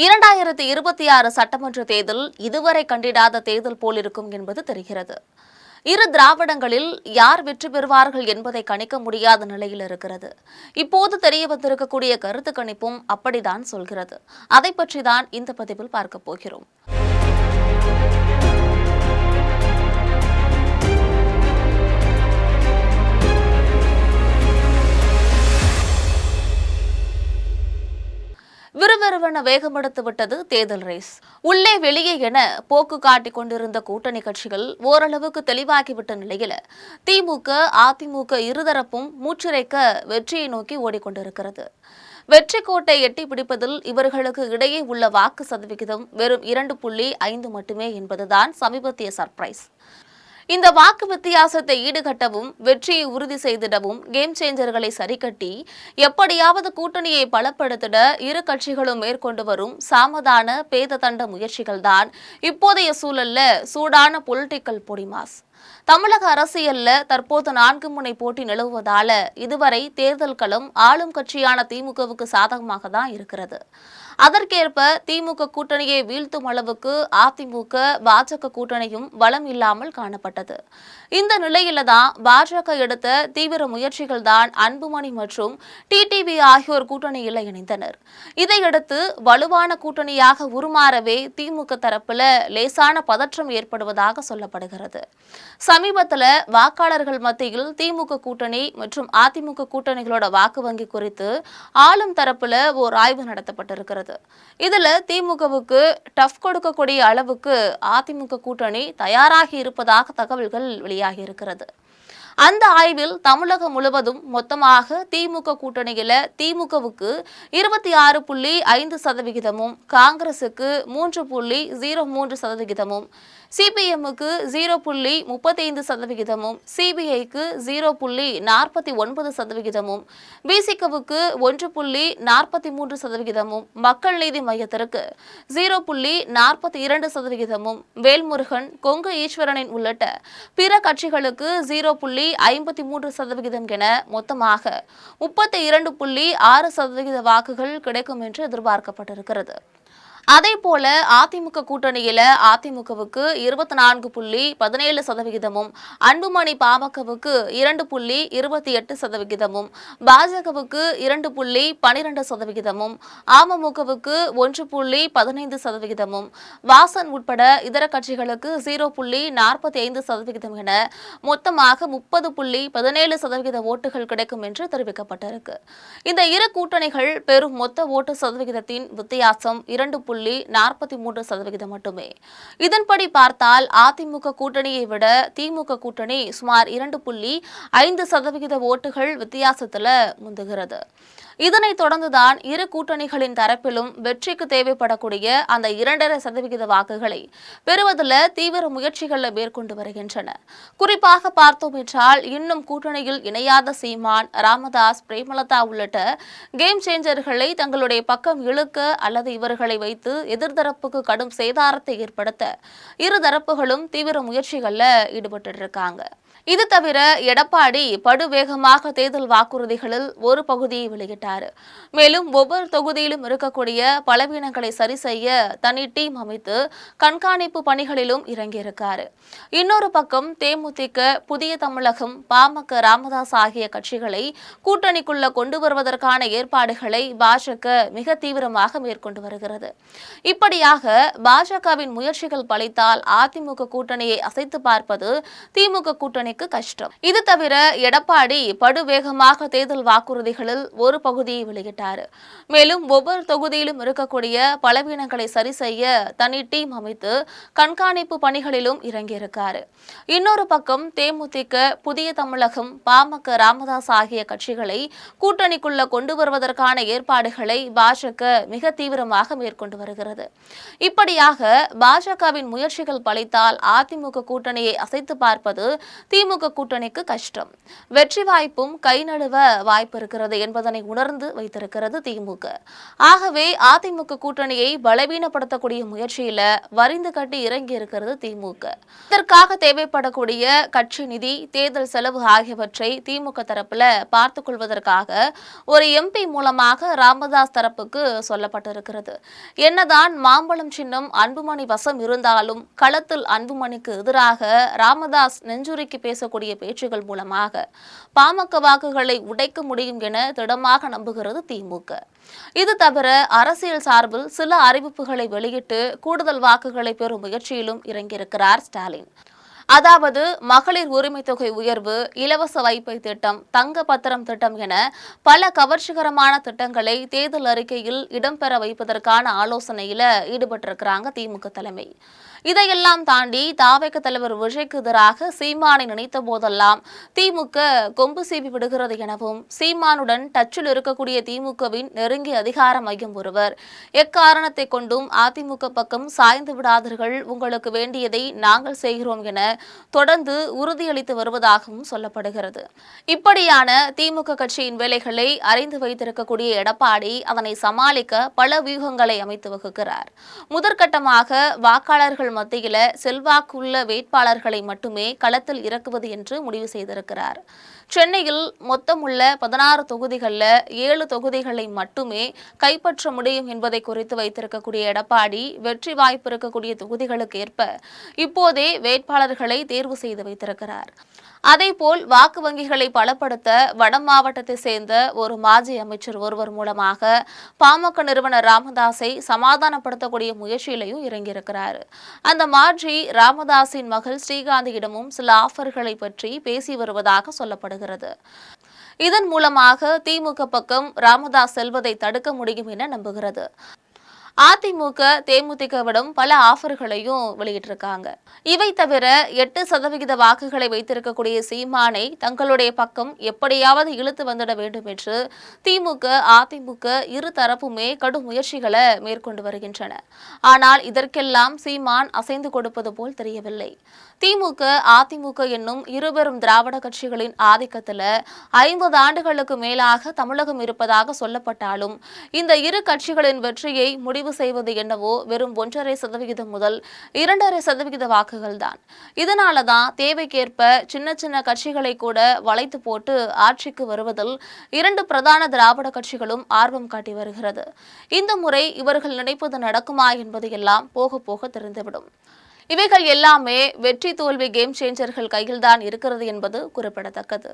2026 சட்டமன்ற தேர்தல் இதுவரை கண்டிடாத தேர்தல் போலிருக்கும் என்பது தெரிகிறது. இரு திராவிடங்களில் யார் வெற்றி பெறுவார்கள் என்பதை கணிக்க முடியாத நிலையில் இருக்கிறது. இப்போது தெரிய வந்திருக்கக்கூடிய கருத்து கணிப்பும் அப்படித்தான் சொல்கிறது. அதை பற்றிதான் இந்த பதிவில் பார்க்க போகிறோம். விறுவிறுவென வேகமெடுத்து விட்டது தேர்தல் ரேஸ். உள்ளே வெளியே என போக்கு காட்டிக் கொண்டிருந்த கூட்டணி கட்சிகள் ஓரளவுக்கு தெளிவாகிவிட்ட நிலையில் திமுக, அதிமுக இருதரப்பும் மூச்சிறைக்க வெற்றியை நோக்கி ஓடிக்கொண்டிருக்கிறது. வெற்றி கோட்டை எட்டி பிடிப்பதில் இவர்களுக்கு இடையே உள்ள வாக்கு சதவிகிதம் வெறும் 2.5 மட்டுமே என்பதுதான் சமீபத்திய சர்ப்ரைஸ். இந்த வாக்கு வித்தியாசத்தை ஈடுகட்டவும் வெற்றியை உறுதி செய்திடவும் கேம் சேஞ்சர்களை சரிகட்டி எப்படியாவது கூட்டணியை பலப்படுத்திட இரு கட்சிகளும் மேற்கொண்டு வரும் சாமதான பேததண்ட முயற்சிகள்தான் இப்போதைய சூழல்ல சூடான பொலிட்டிக்கல் பொடிமாஸ். தமிழக அரசியல்ல தற்போது 4 முனை போட்டி நிலவுவதால இதுவரை தேர்தல் களம் ஆளும் கட்சியான திமுகவுக்கு சாதகமாக தான் இருக்கிறது. அதற்கேற்ப திமுக கூட்டணியை வீழ்த்தும் அளவுக்கு அதிமுக, பாஜக கூட்டணியும் பலம் இல்லாமல் காணப்பட்டது. இந்த நிலையில தான் பாஜக எடுத்த தீவிர முயற்சிகள் தான் அன்புமணி மற்றும் டிடிவி ஆகியோர் கூட்டணியில் இணைந்தனர். இதையடுத்து வலுவான கூட்டணியாக உருமாறவே திமுக தரப்புல லேசான பதற்றம் ஏற்படுவதாக சொல்லப்படுகிறது. சமீபத்தில் வாக்காளர்கள் மத்தியில் திமுக கூட்டணி மற்றும் அதிமுக கூட்டணிகளோட வாக்கு வங்கி குறித்து ஆளும் தரப்புல ஓர் ஆய்வு நடத்தப்பட்டிருக்கிறது. இதுல திமுகவுக்கு டஃப் கொடுக்கக்கூடிய அளவுக்கு அதிமுக கூட்டணி தயாராகி இருப்பதாக தகவல்கள் வெளியாகி இருக்கிறது. அந்த ஆய்வில் தமிழகம் முழுவதும் மொத்தமாக திமுக கூட்டணியில திமுகவுக்கு 26.5%, காங்கிரசுக்கு 3.03%, சிபிஎம்முக்கு 0.35%, சிபிஐக்கு 0.49%, பிசிகவுக்கு 1.43%, மக்கள் நீதி மையத்திற்கு 0.42%, வேல்முருகன், கொங்கு ஈஸ்வரனின் உள்ளிட்ட பிற கட்சிகளுக்கு 0.53% என மொத்தமாக 32.6% வாக்குகள் கிடைக்கும் என்று எதிர்பார்க்கப்பட்டிருக்கிறது. அதேபோல அதிமுக கூட்டணியில அதிமுகவுக்கு 24.17%, அன்புமணி பாமகவுக்கு 2.28%, பாஜகவுக்கு 2.12%, அமமுகவுக்கு 1.15%, வாசன் உட்பட இதர கட்சிகளுக்கு 0.45% என மொத்தமாக 30.17% ஓட்டுகள் கிடைக்கும் என்று தெரிவிக்கப்பட்டிருக்கு. இந்த இரு கூட்டணிகள் பெரும் மொத்த ஓட்டு சதவிகிதத்தின் வித்தியாசம் 2.43% மட்டுமே. இதன்படி பார்த்தால் அதிமுக கூட்டணியை விட திமுக கூட்டணி சுமார் 2.5% ஓட்டுகள் வித்தியாசத்தில் முந்துகிறது. இதனைத் தொடர்ந்துதான் இரு கூட்டணிகளின் தரப்பிலும் வெற்றிக்கு தேவைப்படக்கூடிய அந்த 2.5% வாக்குகளை பெறுவதில் தீவிர முயற்சிகளை மேற்கொண்டு வருகின்றன. குறிப்பாக பார்த்தோம் என்றால் இன்னும் கூட்டணியில் இணையாத சீமான், ராமதாஸ், பிரேமலதா உள்ளிட்ட கேம் சேஞ்சர்களை தங்களுடைய பக்கம் இழுக்க அல்லது இவர்களை வைத்து எதிர்தரப்புக்கு கடும் சேதாரத்தை ஏற்படுத்த இரு தரப்புகளும் தீவிர முயற்சிகளில் ஈடுபட்டு. இது தவிர எடப்பாடி படுவேகமாக தேர்தல் வாக்குறுதிகளில் ஒரு பகுதியை வெளியிட்டார். மேலும் ஒவ்வொரு தொகுதியிலும் இருக்கக்கூடிய பலவீனங்களை சரி செய்ய தனி டீம் அமைத்து கண்காணிப்பு பணிகளிலும் இறங்கியிருக்காரு. இன்னொரு பக்கம் தேமுதிக, புதிய தமிழகம், பாமக, ராமதாஸ் ஆகிய கட்சிகளை கூட்டணிக்குள்ள கொண்டு வருவதற்கான ஏற்பாடுகளை பாஜக மிக தீவிரமாக மேற்கொண்டு வருகிறது. இப்படியாக பாஜகவின் முயற்சிகள் பலித்தால் அதிமுக கூட்டணியை அசைத்து பார்ப்பது திமுக கூட்டணிக்கு கஷ்டம். இது தவிர எடப்பாடி படுவேகமாக தேர்தல் வாக்குறுதிகளில் ஒரு பகுதியை வெளியிட்டார். மேலும் ஒவ்வொரு தொகுதியிலும் இருக்கக்கூடிய பலவீனங்களை சரி செய்ய தனி டீம் அமைத்து கண்காணிப்பு பணிகளிலும் இறங்கியிருக்காரு. இன்னொரு பக்கம் தேமுதிக, புதிய தமிழகம், பாமக, ராமதாஸ் ஆகிய கட்சிகளை கூட்டணிக்குள்ள கொண்டு வருவதற்கான ஏற்பாடுகளை பாஜக மிக தீவிரமாக மேற்கொண்டு வருகிறது. இப்படியாக பாஜகவின் முயற்சிகள் பலித்தால் அதிமுக கூட்டணியை அசைத்து பார்ப்பது திமுக திமுக கூட்டணிக்கு கஷ்டம். வெற்றி வாய்ப்பும் கை நழுவ வாய்ப்பு இருக்கிறது என்பதனை உணர்ந்து வைத்திருக்கிறது திமுக. ஆகவே அதிமுக கூட்டணியை பலவீனப்படுத்தக்கூடிய முயற்சியில வரிந்து கட்டி இறங்கி இருக்கிறது திமுக. இதற்காக தேவைப்படக்கூடிய கட்சி நிதி, தேர்தல் செலவு ஆகியவற்றை திமுக தரப்புல பார்த்துக் கொள்வதற்காக ஒரு எம்பி மூலமாக ராமதாஸ் தரப்புக்கு சொல்லப்பட்டிருக்கிறது. என்னதான் மாம்பழம் சின்னம் அன்புமணி வசம் இருந்தாலும் களத்தில் அன்புமணிக்கு எதிராக ராமதாஸ் நெஞ்சுருக்கி பேசக்கூடிய பேச்சுகள் மூலமாக பாமக வாக்குகளை உடைக்க முடியும் என திடமாக நம்புகிறது திமுக. இது தவிர அரசியல் சார்பில் சில அறிவிப்புகளை வெளியிட்டு கூடுதல் வாக்குகளை பெறும் முயற்சியிலும் இறங்கியிருக்கிறார் ஸ்டாலின். அதாவது மகளிர் உரிமை தொகை உயர்வு, இலவச வைப்பை திட்டம், தங்க பத்திரம் திட்டம் என பல கவர்ச்சிகரமான திட்டங்களை தேர்தல் அறிக்கையில் இடம்பெற வைப்பதற்கான ஆலோசனையில ஈடுபட்டிருக்கிறாங்க திமுக தலைமை. இதையெல்லாம் தாண்டி தாவேக தலைவர் விஜய்க்கு எதிராக சீமானை நினைத்த போதெல்லாம் திமுக கொம்பு சீவி விடுகிறது எனவும், சீமானுடன் டச்சில் இருக்கக்கூடிய திமுகவின் நெருங்கிய அதிகார மையம் ஒருவர் எக்காரணத்தை கொண்டும் அதிமுக பக்கம் சாய்ந்து விடாதீர்கள், உங்களுக்கு வேண்டியதை நாங்கள் செய்கிறோம் என தொடர்ந்து உறுதியளித்து வருவதாகவும் சொல்லப்படுகிறது. இப்படியான திமுக கட்சியின் வேலைகளை அறிந்து வைத்திருக்கக்கூடிய எடப்பாடி அதனை சமாளிக்க பல வியூகங்களை அமைத்து வகுக்கிறார். முதற்கட்டமாக வாக்காளர்கள் மத்தியில செல்வாக்குள்ள வேட்பாளர்களை மட்டுமே களத்தில் இறக்குவது என்று முடிவு செய்திருக்கிறார். சென்னையில் மொத்தமுள்ள 16 தொகுதிகளில் 7 தொகுதிகளை மட்டுமே கைப்பற்ற முடியும் என்பதை குறித்து வைத்திருக்கக்கூடிய எடப்பாடி வெற்றி வாய்ப்பு இருக்கக்கூடிய தொகுதிகளுக்கு ஏற்ப இப்போதே வேட்பாளர்களை தேர்வு செய்து வைத்திருக்கிறார். அதேபோல் வாக்கு வங்கிகளை பலப்படுத்த வட மாவட்டத்தை சேர்ந்த ஒரு மாஜி அமைச்சர் ஒருவர் மூலமாக பாமக நிறுவனர் ராமதாஸை சமாதானப்படுத்தக்கூடிய முயற்சியிலையும் இறங்கியிருக்கிறார். அந்த மாஜி ராமதாஸின் மகள் ஸ்ரீகாந்தியிடமும் சில ஆஃபர்களை பற்றி பேசி வருவதாக சொல்லப்படுகிறது. இதன் மூலமாக திமுக பக்கம் ராமதாஸ் செல்வதை தடுக்க முடியும் என நம்புகிறது. அதிமுக தேமுதிகவிடம் பல ஆஃபர்களையும் வெளியிட்டிருக்காங்க. இவை தவிர 8% வாக்குகளை வைத்திருக்கக்கூடிய சீமானை தங்களுடைய பக்கம் எப்படியாவது இழுத்து வந்துட வேண்டும் என்று திமுக, அதிமுக இரு தரப்புமே கடும் முயற்சிகளை மேற்கொண்டு வருகின்றன. ஆனால் இதற்கெல்லாம் சீமான் அசைந்து கொடுப்பது போல் தெரியவில்லை. திமுக, அதிமுக என்னும் இருபெரும் திராவிட கட்சிகளின் ஆதிக்கத்தில் 50 ஆண்டுகளுக்கு மேலாக தமிழகம் இருப்பதாக சொல்லப்பட்டாலும் இந்த இரு கட்சிகளின் வெற்றியை முடிவு செய்வது என்னவோ வெறும் 1.5% முதல் 2.5% வாக்குகள் தான். இதனாலதான் தேவைக்கேற்ப சின்ன சின்ன கட்சிகளை கூட வளைத்து போட்டு ஆட்சிக்கு வருவதில் 2 பிரதான திராவிட கட்சிகளும் ஆர்வம் காட்டி வருகிறது. இந்த முறை இவர்கள் நினைப்பது நடக்குமா என்பது எல்லாம் போக போக தெரிந்துவிடும். இவைகள் எல்லாமே வெற்றி தோல்வி கேம் சேஞ்சர்கள் கையில்தான் இருக்கிறது என்பது குறிப்பிடத்தக்கது.